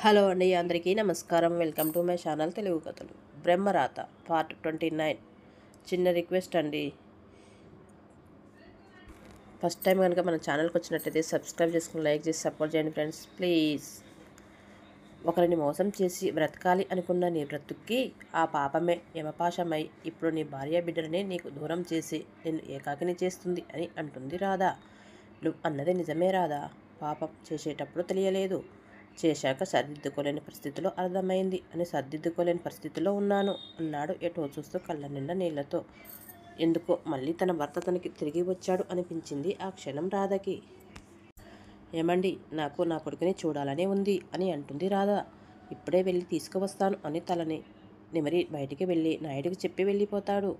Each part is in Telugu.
హలో అండి, అందరికీ నమస్కారం. Welcome to my channel Telugu కథలు. బ్రహ్మరాత పార్ట్ 29. చిన్న రిక్వెస్ట్ అండి, ఫస్ట్ టైం కనుక మన ఛానల్కి వచ్చినట్టయితే సబ్స్క్రైబ్ చేసుకుని లైక్ చేసి సపోర్ట్ చేయండి ఫ్రెండ్స్, ప్లీజ్. ఒకరిని మోసం చేసి బ్రతకాలి అనుకున్న నీ బ్రతుక్కి ఆ పాపమే యమపాశమై ఇప్పుడు నీ భార్య బిడ్డలని నీకు దూరం చేసి నిన్ను ఏకాకిని చేస్తుంది అని అంటుంది రాధా. నువ్వు అన్నది నిజమే రాధా. పాపం చేసేటప్పుడు తెలియలేదు, చేశాక సర్దిద్దుకోలేని పరిస్థితిలో అర్థమైంది అని సర్దిద్దుకోలేని పరిస్థితిలో ఉన్నాను అన్నాడు ఎటో చూస్తూ కళ్ళ నిండా నీళ్లతో. ఎందుకో మళ్ళీ తన భర్త తనకి తిరిగి వచ్చాడు అనిపించింది ఆ క్షణం రాధకి. ఏమండి, నాకు నా కొడుకుని చూడాలనే ఉంది అని అంటుంది రాధ. ఇప్పుడే వెళ్ళి తీసుకువస్తాను అని తలని నిమరి బయటికి వెళ్ళి నాయుడికి చెప్పి వెళ్ళిపోతాడు.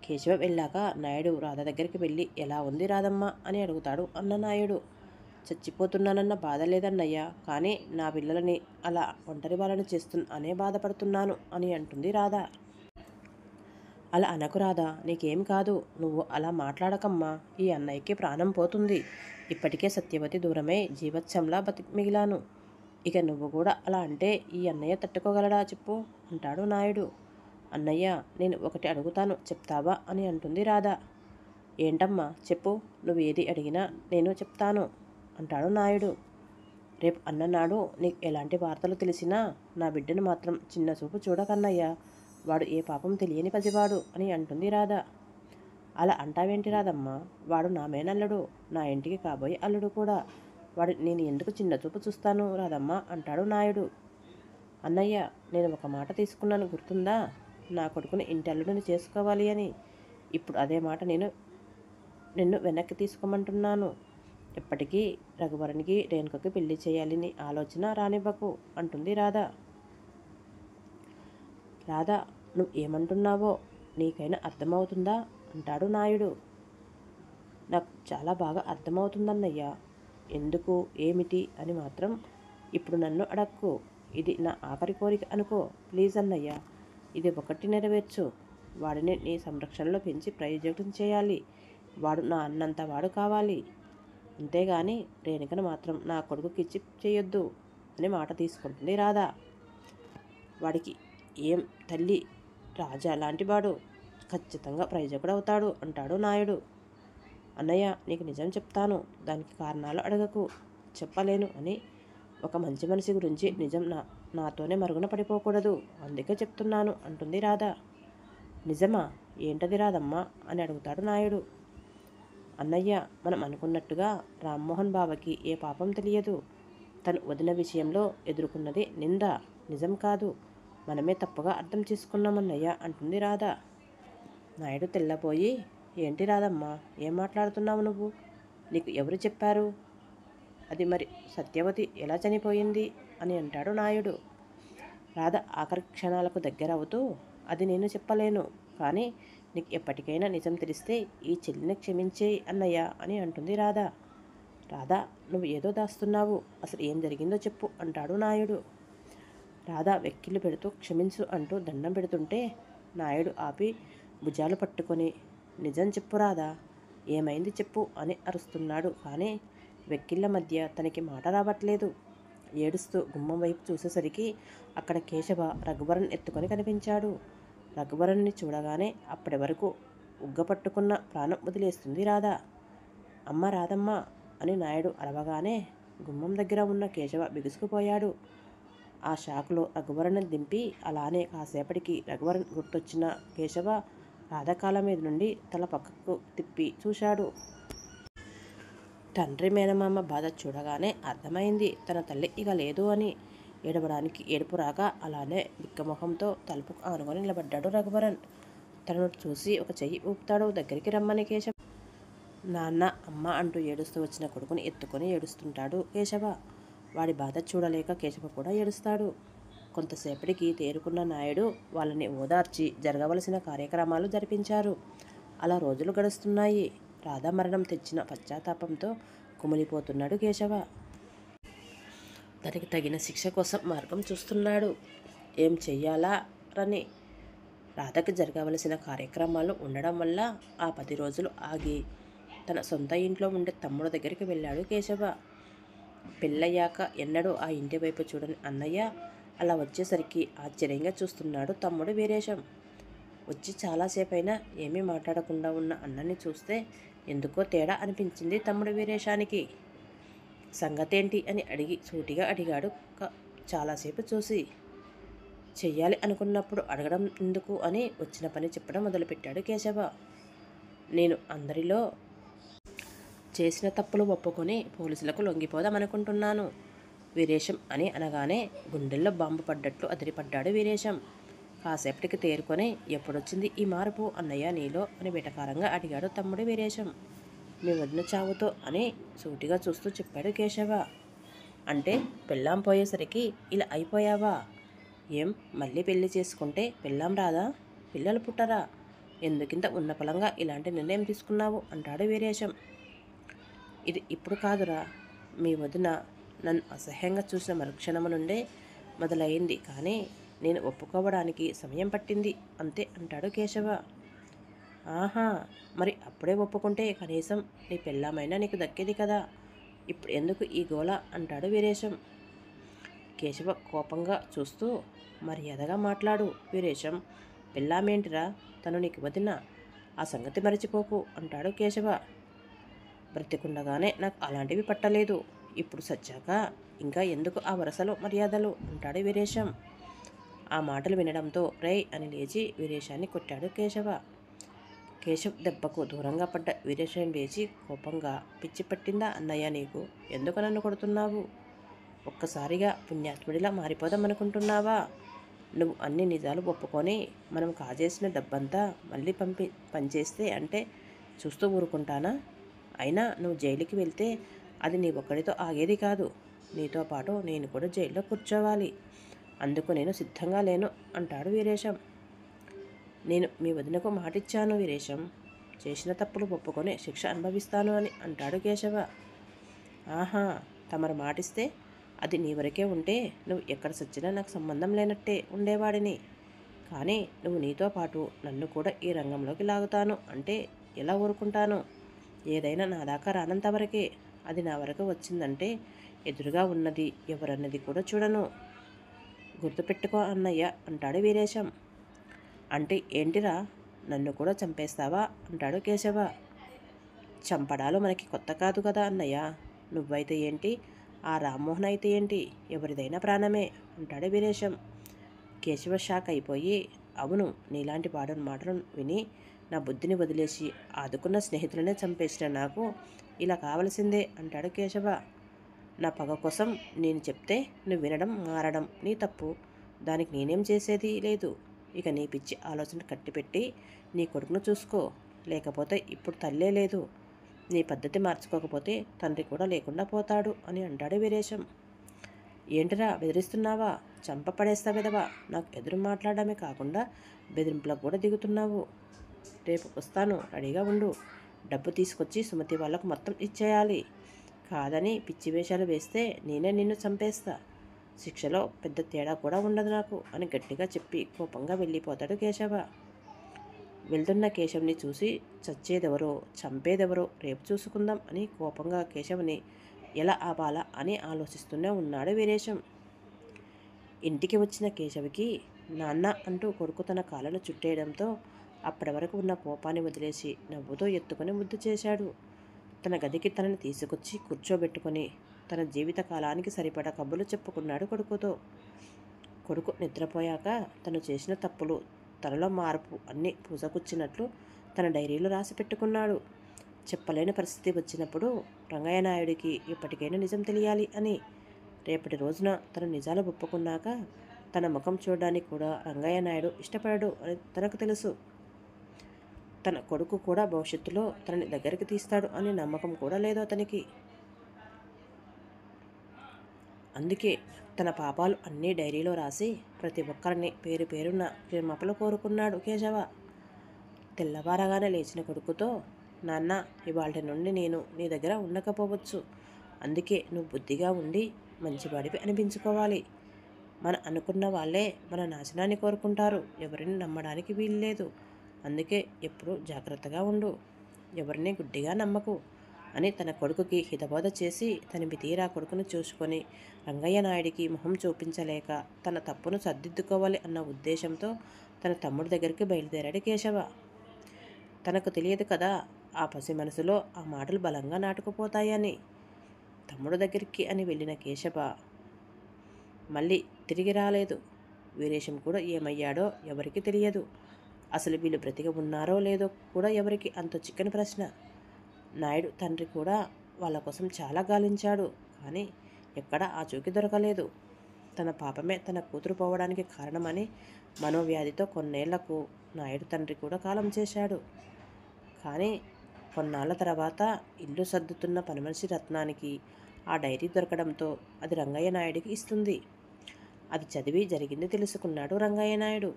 కేశవ వెళ్ళాక నాయుడు రాధ దగ్గరికి వెళ్ళి ఎలా ఉంది రాధమ్మ అని అడుగుతాడు. అన్న నాయుడు, చచ్చిపోతున్నానన్న బాధ లేదన్నయ్యా, కానీ నా పిల్లలని అలా ఒంటరి వాళ్ళని అనే బాధపడుతున్నాను అని అంటుంది రాధ. అలా అనకు రాధా, నీకేం కాదు, నువ్వు అలా మాట్లాడకమ్మా. ఈ అన్నయ్యకి ప్రాణం పోతుంది. ఇప్పటికే సత్యవతి దూరమై జీవత్సంలా మిగిలాను. ఇక నువ్వు కూడా అలా అంటే ఈ అన్నయ్య తట్టుకోగలడా చెప్పు అంటాడు నాయుడు. అన్నయ్య, నేను ఒకటి అడుగుతాను, చెప్తావా అని అంటుంది రాధ. ఏంటమ్మా చెప్పు, నువ్వు ఏది అడిగినా నేను చెప్తాను అంటాడు నాయుడు. రేపు అన్ననాడు నీకు ఎలాంటి వార్తలు తెలిసినా నా బిడ్డను మాత్రం చిన్న చూపు చూడకన్నయ్యా. వాడు ఏ పాపం తెలియని పసివాడు అని అంటుంది రాధ. అలా అంటావేంటి రాధమ్మా, వాడు నా మేనల్లుడు, నా ఇంటికి కాబోయే అల్లుడు కూడా. వాడు నేను ఎందుకు చిన్న చూపు చూస్తాను రాధమ్మ అంటాడు నాయుడు. అన్నయ్య, నేను ఒక మాట తీసుకున్నాను గుర్తుందా, నా కొడుకుని ఇంటి అల్లుడిని చేసుకోవాలి అని. ఇప్పుడు అదే మాట నిన్ను వెనక్కి తీసుకోమంటున్నాను. ఎప్పటికీ రఘువరనికి రేణుకకి పెళ్లి చేయాలని ఆలోచన రానివ్వకు అంటుంది రాధ. రాధ, నువ్వు ఏమంటున్నావో నీకైనా అర్థమవుతుందా అంటాడు నాయుడు. నాకు చాలా బాగా అర్థమవుతుందన్నయ్యా. ఎందుకు ఏమిటి అని మాత్రం ఇప్పుడు నన్ను అడక్కు. ఇది నా ఆఖరి కోరిక అనుకో, ప్లీజ్ అన్నయ్య. ఇది ఒకటి నెరవేర్చు. వాడిని నీ సంరక్షణలో పెంచి ప్రయోజనం చేయాలి. వాడు నా అన్నంత వాడు కావాలి. అంతేగాని రేణుకను మాత్రం నా కొడుకుకి ఇచ్చి చేయొద్దు అని మాట తీసుకుంటుంది రాధ. వాడికి ఏం తల్లి, రాజా లాంటి వాడు, ఖచ్చితంగా ప్రయోజకుడు అవుతాడు అంటాడు నాయుడు. అన్నయ్య, నీకు నిజం చెప్తాను, దానికి కారణాలు అడగకు. చెప్పలేను అని ఒక మంచి మనిషి గురించి నిజం నాతోనే మరుగున పడిపోకూడదు, అందుకే చెప్తున్నాను అంటుంది రాధ. నిజమా? ఏంటది రాధమ్మ అని అడుగుతాడు నాయుడు. అన్నయ్య, మనం అనుకున్నట్టుగా రామ్మోహన్ బావకి ఏ పాపం తెలియదు. తను వదిన విషయంలో ఎదుర్కొన్నది నింద, నిజం కాదు. మనమే తప్పుగా అర్థం చేసుకున్నామన్నయ్య అంటుంది రాధ. నాయుడు తెల్లబోయి, ఏంటి రాధమ్మ, ఏం మాట్లాడుతున్నావు నువ్వు? నీకు ఎవరు చెప్పారు? అది మరి సత్యవతి ఎలా చనిపోయింది అని అంటాడు నాయుడు. రాధ ఆఖరి క్షణాలకు దగ్గర అవుతూ, అది నేను చెప్పలేను, కానీ నీకు ఎప్పటికైనా నిజం తెలిస్తే ఈ చెల్లిని క్షమించేయి అన్నయ్య అని అంటుంది రాధ. రాధా, నువ్వు ఏదో దాస్తున్నావు, అసలు ఏం జరిగిందో చెప్పు అంటాడు నాయుడు. రాధ వెక్కిళ్ళు పెడుతూ క్షమించు అంటూ దండం పెడుతుంటే నాయుడు ఆపి భుజాలు పట్టుకొని, నిజం చెప్పు రాధా, ఏమైంది చెప్పు అని అరుస్తున్నాడు. కానీ వెక్కిళ్ళ మధ్య తనకి మాట రావట్లేదు. ఏడుస్తూ గుమ్మం వైపు చూసేసరికి అక్కడ కేశవ రఘువరన్ ఎత్తుకొని కనిపించాడు. రఘువరన్ని చూడగానే అప్పటి వరకు ఉగ్గపట్టుకున్న ప్రాణం వదిలేస్తుంది రాధ. అమ్మ రాధమ్మ అని నాయుడు అరవగానే గుమ్మం దగ్గర ఉన్న కేశవ బిగుసుకుపోయాడు. ఆ షాకులో రఘువరన్ని దింపి అలానే కాసేపటికి రఘువరన్ గుర్తొచ్చిన కేశవ రాధకాల మీద నుండి తల పక్కకు తిప్పి చూశాడు. తండ్రి మేనమామ బాధ చూడగానే అర్థమైంది తన తల్లి ఇక లేదు అని. ఏడవడానికి ఏడుపు రాక అలానే బిక్కమొహంతో తలుపుకు ఆనుకొని నిలబడ్డాడు రఘువరన్. తనను చూసి ఒక చెయ్యి ఊపుతాడు దగ్గరికి రమ్మని కేశవ. నాన్న అమ్మ అంటూ ఏడుస్తూ వచ్చిన కొడుకుని ఎత్తుకొని ఏడుస్తుంటాడు కేశవ. వాడి బాధ చూడలేక కేశవ కూడా ఏడుస్తాడు. కొంతసేపటికి తేరుకున్న నాయుడు వాళ్ళని ఓదార్చి జరగవలసిన కార్యక్రమాలు జరిపించారు. అలా రోజులు గడుస్తున్నాయి. రాధా మరణం తెచ్చిన పశ్చాత్తాపంతో కుమిలిపోతున్నాడు కేశవ. తనకి తగిన శిక్ష కోసం మార్గం చూస్తున్నాడు. ఏం చెయ్యాలా అని. రాధకి జరగవలసిన కార్యక్రమాలు ఉండడం వల్ల ఆ 10 రోజులు ఆగి తన సొంత ఇంట్లో ఉండే తమ్ముడు దగ్గరికి వెళ్ళాడు కేశవ. పెళ్ళయ్యాక ఎన్నడూ ఆ ఇంటి వైపు చూడని అన్నయ్య అలా వచ్చేసరికి ఆశ్చర్యంగా చూస్తున్నాడు తమ్ముడు వీరేశం. వచ్చి చాలాసేపైనా ఏమీ మాట్లాడకుండా ఉన్న అన్నని చూస్తే ఎందుకో తేడా అనిపించింది తమ్ముడు వీరేశానికి. సంగతేంటి అని సూటిగా అడిగాడు. చాలాసేపు చూసి, చెయ్యాలి అనుకున్నప్పుడు అడగడం ఎందుకు అని వచ్చిన పని చెప్పడం మొదలుపెట్టాడు కేశవ. నేను అందరిలో చేసిన తప్పులు ఒప్పుకొని పోలీసులకు లొంగిపోదామనుకుంటున్నాను వీరేశం అని అనగానే గుండెల్లో బాంబు పడ్డట్లు అదిరిపడ్డాడు వీరేశం. కాసేపటికి తేరుకొని, ఎప్పుడొచ్చింది ఈ మార్పు అన్నయ్య నీలో అని వెటకారంగా అడిగాడు తమ్ముడు వీరేశం. మీ వదిన చావుతో అని సూటిగా చూస్తూ చెప్పాడు కేశవ. అంటే పెళ్ళాం పోయేసరికి ఇలా అయిపోయావా? ఏం మళ్ళీ పెళ్లి చేసుకుంటే పెళ్ళాం రాదా? పిల్లలు పుట్టరా? ఎందుకింత ఉన్నపలంగా ఇలాంటి నిర్ణయం తీసుకున్నావు అంటాడు వీరేశం. ఇది ఇప్పుడు కాదురా, మీ వదిన నన్ను అసహ్యంగా చూసిన మరుక్షణము నుండే మొదలయ్యింది. కానీ నేను ఒప్పుకోవడానికి సమయం పట్టింది అంతే అంటాడు కేశవ. ఆహా, మరి అప్పుడే ఒప్పుకుంటే కనీసం నీ పెళ్ళామైనా నీకు దక్కేది కదా, ఇప్పుడు ఎందుకు ఈ గోల అంటాడు వీరేశం. కేశవ కోపంగా చూస్తూ, మర్యాదగా మాట్లాడు వీరేశం, పెళ్ళామేంటిరా, తను నీకు వదిన, ఆ సంగతి మరచిపోకు అంటాడు కేశవ. బ్రతికుండగానే నాకు అలాంటివి పట్టలేదు, ఇప్పుడు సచ్చాక ఇంకా ఎందుకు ఆ వరసలు మర్యాదలు అంటాడు వీరేశం. ఆ మాటలు వినడంతో రేయ్ అని లేచి వీరేశాన్ని కొట్టాడు కేశవ. కేశవ్ దెబ్బకు దూరంగా పడ్డ వీరేశం లేచి కోపంగా, పిచ్చి పట్టిందా అన్నయ్య నీకు, ఎందుకు నన్ను కొడుతున్నావు? ఒక్కసారిగా పుణ్యాత్ముడిలా మారిపోదామనుకుంటున్నావా? నువ్వు అన్ని నిజాలు ఒప్పుకొని మనం కాజేసిన డబ్బంతా మళ్ళీ పనిచేస్తే అంటే చూస్తూ ఊరుకుంటానా? అయినా నువ్వు జైలుకి వెళ్తే అది నీ ఒక్కడితో ఆగేది కాదు, నీతో పాటు నేను కూడా జైల్లో కూర్చోవాలి. అందుకు నేను సిద్ధంగా లేను అంటాడు వీరేశం. నేను మీ వదినకు మాటిచ్చాను వీరేశం, చేసిన తప్పులు ఒప్పుకొని శిక్ష అనుభవిస్తాను అని అంటాడు కేశవ. ఆహా, తమరు మాటిస్తే అది నీ వరకే ఉంటే నువ్వు ఎక్కడ సచ్చినా నాకు సంబంధం లేనట్టే ఉండేవాడిని. కానీ నువ్వు నీతో పాటు నన్ను కూడా ఈ రంగంలోకి లాగుతాను అంటే ఎలా ఊరుకుంటాను? ఏదైనా నా దాకా రానంతవరకే, అది నా వరకు వచ్చిందంటే ఎదురుగా ఉన్నది ఎవరన్నది కూడా చూడను. గుర్తుపెట్టుకో అన్నయ్య అంటాడు వీరేశం. అంటే ఏంటిరా, నన్ను కూడా చంపేస్తావా అంటాడు కేశవ. చంపడాలు మనకి కొత్త కాదు కదా అన్నయ్య, నువ్వైతే ఏంటి, ఆ రామ్మోహన్ అయితే ఏంటి, ఎవరిదైనా ప్రాణమే అంటాడు వీరేశం. కేశవ షాక్ అయిపోయి, అవును, నీలాంటి వాడు మాటలు విని నా బుద్ధిని వదిలేసి ఆదుకున్న స్నేహితులనే చంపేసిన నాకు ఇలా కావలసిందే అంటాడు కేశవ. నా పగ కోసం నేను చెప్తే నువ్వు వినడం మారడం నీ తప్పు, దానికి నేనేం చేసేది లేదు. ఇక నీ పిచ్చి ఆలోచన కట్టిపెట్టి నీ కొడుకును చూసుకో, లేకపోతే ఇప్పుడు తల్లే లేదు, నీ పద్ధతి మార్చుకోకపోతే తండ్రి కూడా లేకుండా పోతాడు అని అంటాడు వీరేశం. ఏంటిరా బెదిరిస్తున్నావా? చంప పడేస్తా విధవా, నాకు ఎదురు మాట్లాడమే కాకుండా బెదిరింపులకు కూడా దిగుతున్నావు. రేపు వస్తాను, రెడీగా ఉండు. డబ్బు తీసుకొచ్చి సుమతి వాళ్ళకు మొత్తం ఇచ్చేయాలి. కాదని పిచ్చి వేషాలు వేస్తే నేనే నిన్ను చంపేస్తా. శిక్షలో పెద్ద తేడా కూడా ఉండదు నాకు అని గట్టిగా చెప్పి కోపంగా వెళ్ళిపోతాడు కేశవ. వెళ్తున్న కేశవ్ని చూసి చచ్చేదెవరో చంపేదెవరో రేపు చూసుకుందాం అని కోపంగా కేశవ్ని ఎలా ఆపాలా అని ఆలోచిస్తూనే ఉన్నాడు వీరేశం. ఇంటికి వచ్చిన కేశవికి నాన్న అంటూ కొడుకు తన కాళ్ళను చుట్టేయడంతో అప్పటి వరకు ఉన్న కోపాన్ని వదిలేసి నవ్వుతో ఎత్తుకొని ముద్దు చేశాడు. తన గదికి తనని తీసుకొచ్చి కూర్చోబెట్టుకొని తన జీవిత కాలానికి సరిపడా కబుర్లు చెప్పుకున్నాడు కొడుకుతో. కొడుకు నిద్రపోయాక తను చేసిన తప్పులు, తనలో మార్పు అన్నీ పూసగుచ్చినట్లు తన డైరీలో రాసి పెట్టుకున్నాడు. చెప్పలేని పరిస్థితి వచ్చినప్పుడు రంగయ్య నాయుడికి ఎప్పటికైనా నిజం తెలియాలి అని. రేపటి రోజున తన నిజాలు ఒప్పుకున్నాక తన ముఖం చూడడానికి కూడా రంగయ్య నాయుడు ఇష్టపడడు అని తనకు తెలుసు. తన కొడుకు కూడా భవిష్యత్తులో తనని దగ్గరికి తీస్తాడు అనే నమ్మకం కూడా లేదు అతనికి. అందుకే తన పాపాలు అన్నీ డైరీలో రాసి ప్రతి ఒక్కరిని పేరు పేరున్న క్షమాపణలు కోరుకున్నాడు కేశవ. తెల్లవారగానే లేచిన కొడుకుతో, నాన్న, ఇవాళ నుండి నేను నీ దగ్గర ఉండకపోవచ్చు, అందుకే నువ్వు బుద్ధిగా ఉండి మంచివాడివి అనిపించుకోవాలి. మన అనుకున్న వాళ్ళే మన నాశనాన్ని కోరుకుంటారు, ఎవరిని నమ్మడానికి వీల్లేదు. అందుకే ఎప్పుడు జాగ్రత్తగా ఉండు, ఎవరిని గుడ్డిగా నమ్మకు. అని తన కొడుకుకి హితబోధ చేసి తన తీరా కొడుకును చూసుకొని రంగయ్య నాయుడికి మొహం చూపించలేక తన తప్పును సర్దిద్దుకోవాలి అన్న ఉద్దేశంతో తన తమ్ముడి దగ్గరికి బయలుదేరాడు కేశవ. తనకు తెలియదు కదా ఆ పసి మనసులో ఆ మాటలు బలంగా నాటుకుపోతాయని. తమ్ముడు దగ్గరికి అని వెళ్ళిన కేశవ మళ్ళీ తిరిగి రాలేదు. వీరేశం కూడా ఏమయ్యాడో ఎవరికి తెలియదు. అసలు వీళ్ళు బ్రతికి ఉన్నారో లేదో కూడా ఎవరికి అంత చిక్కని ప్రశ్న. నాయుడు తండ్రి కూడా వాళ్ళ కోసం చాలా గాలించాడు, కానీ ఎక్కడా ఆచూకీ దొరకలేదు. తన పాపమే తన కూతురు పోవడానికి కారణమని మనోవ్యాధితో కొన్నేళ్లకు నాయుడు తండ్రి కూడా కాలం చేశాడు. కానీ కొన్నాళ్ళ తర్వాత ఇల్లు సర్దుతున్న పనిమనిషి రత్నానికి ఆ డైరీ దొరకడంతో అది రంగయ్య నాయుడికి ఇస్తుంది. అది చదివి జరిగింది తెలుసుకున్నాడు రంగయ్య నాయుడు.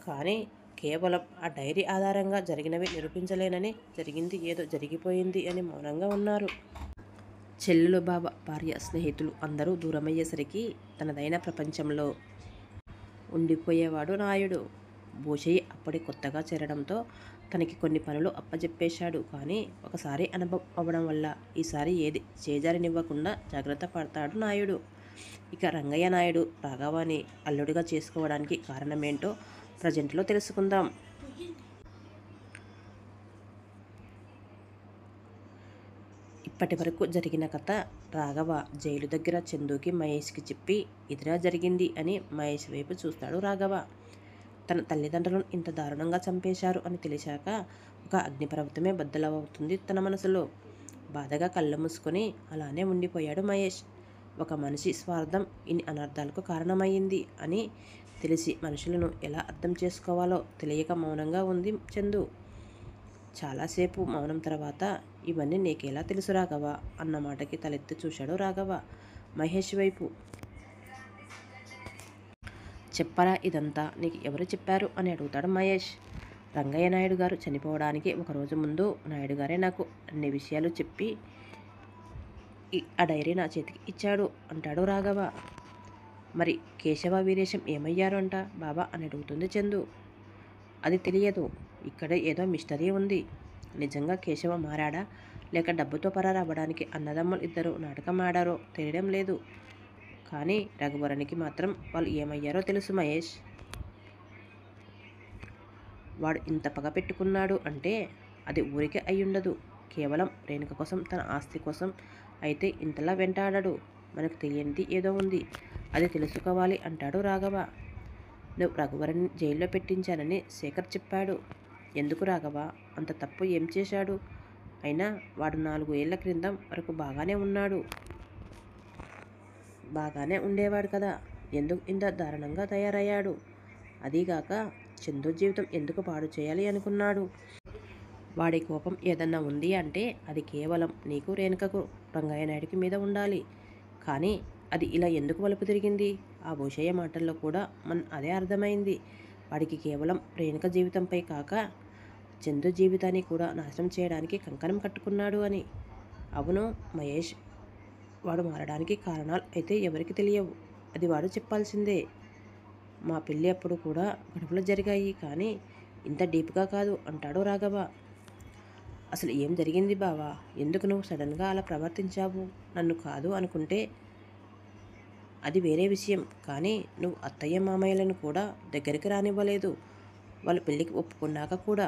కానీ కేవలం ఆ డైరీ ఆధారంగా జరిగినవి నిరూపించలేనని, జరిగింది ఏదో జరిగిపోయింది అని మౌనంగా ఉన్నారు. చెల్లెలు, బావ, భార్య, స్నేహితులు అందరూ దూరమయ్యేసరికి తనదైన ప్రపంచంలో ఉండిపోయేవాడు నాయుడు. భూషయ్య అప్పటి కొత్తగా చేరడంతో తనకి కొన్ని పనులు అప్పజెప్పేశాడు. కానీ ఒకసారి అనుభవం అవ్వడం వల్ల ఈసారి ఏది చేజారినివ్వకుండా జాగ్రత్త పడతాడు నాయుడు. ఇక రంగయ్య నాయుడు రాఘవాని అల్లుడిగా చేసుకోవడానికి కారణమేంటో ప్రజెంట్లో తెలుసుకుందాం. ఇప్పటి వరకు జరిగిన కథ రాఘవ జైలు దగ్గర చందుకి మహేష్కి చెప్పి ఇదిలా జరిగింది అని మహేష్ వైపు చూస్తాడు రాఘవ. తన తల్లిదండ్రులను ఇంత దారుణంగా చంపేశారు అని తెలిసాక ఒక అగ్నిపర్వతమే బద్దలవుతుంది తన మనసులో. బాధగా కళ్ళు మూసుకొని అలానే ఉండిపోయాడు మహేష్. ఒక మనిషి స్వార్థం ఇన్ని అనర్థాలకు కారణమయ్యింది అని తెలిసి మనుషులను ఎలా అర్థం చేసుకోవాలో తెలియక మౌనంగా ఉంది చందు. చాలాసేపు మౌనం తర్వాత ఇవన్నీ నీకెలా తెలుసు రాఘవ అన్న మాటకి తలెత్తి చూశాడు రాఘవ మహేష్ వైపు. చెప్పరా ఇదంతా, నీకు ఎవరు చెప్పారు అని అడుగుతాడు మహేష్. రంగయ్య నాయుడు గారు చనిపోవడానికి ఒకరోజు ముందు నాయుడు గారే నాకు అన్ని విషయాలు చెప్పి ఆ డైరీ నా చేతికి ఇచ్చాడు అంటాడు రాఘవ. మరి కేశవ, వీరేశం ఏమయ్యారు అంట బాబా అని అడుగుతుంది చందు. అది తెలియదు, ఇక్కడే ఏదో మిస్టరీ ఉంది. నిజంగా కేశవ మారాడా లేక డబ్బుతో పరారవ్వడానికి అన్నదమ్ములు ఇద్దరు నాటకం ఆడారో తెలియడం లేదు. కానీ రఘువరనికి మాత్రం వాళ్ళు ఏమయ్యారో తెలుసు మహేష్. వాడు ఇంత పగ పెట్టుకున్నాడు అంటే అది ఊరికే అయ్యుండదు. కేవలం రేణుక కోసం, తన ఆస్తి కోసం అయితే ఇంతలా వెంటాడాడు. మనకు తెలియనిది ఏదో ఉంది, అది తెలుసుకోవాలి అంటాడు రాఘవ. నువ్వు రఘువరని జైల్లో పెట్టించానని శేఖర్ చెప్పాడు. ఎందుకు రాఘవ, అంత తప్పు ఏం చేశాడు? అయినా వాడు 4 ఏళ్ల క్రితం వరకు బాగానే ఉన్నాడు. బాగానే ఉండేవాడు కదా, ఎందుకు ఇంత దారుణంగా తయారయ్యాడు? అదీగాక చందు జీవితం ఎందుకు పాడు చేయాలి అనుకున్నాడు? వాడి కోపం ఏదన్నా ఉంది అంటే అది కేవలం నీకు, రేణుకకు, రంగయ్య నాయుడికి మీద ఉండాలి. కానీ అది ఇలా ఎందుకు మలుపు తిరిగింది? ఆ భూషయ్య మాటల్లో కూడా అదే అర్థమైంది. వాడికి కేవలం రేణుక జీవితంపై కాక చందు జీవితాన్ని కూడా నాశనం చేయడానికి కంకణం కట్టుకున్నాడు అని. అవును మహేష్, వాడు మారడానికి కారణాలు అయితే ఎవరికి తెలియవు, అది వాడు చెప్పాల్సిందే. మా పెళ్ళి అప్పుడు కూడా గొడవలు జరిగాయి, కానీ ఇంత డీప్గా కాదు అంటాడు రాఘవ. అసలు ఏం జరిగింది బావా? ఎందుకు నువ్వు సడన్గా అలా ప్రవర్తించావు? నన్ను కాదు అనుకుంటే అది వేరే విషయం, కానీ నువ్వు అత్తయ్య మామయ్యలను కూడా దగ్గరికి రానివ్వలేదు, వాళ్ళు పెళ్ళికి ఒప్పుకున్నాక కూడా.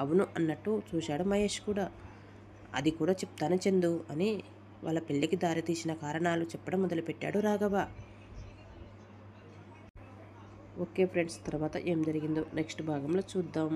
అవును అన్నట్టు చూశాడు మహేష్ కూడా. అది కూడా చెప్తాను చందు అని వాళ్ళ పెళ్ళికి దారితీసిన కారణాలు చెప్పడం మొదలుపెట్టాడు రాఘవ. ఓకే ఫ్రెండ్స్, తర్వాత ఏం జరిగిందో నెక్స్ట్ భాగంలో చూద్దాం.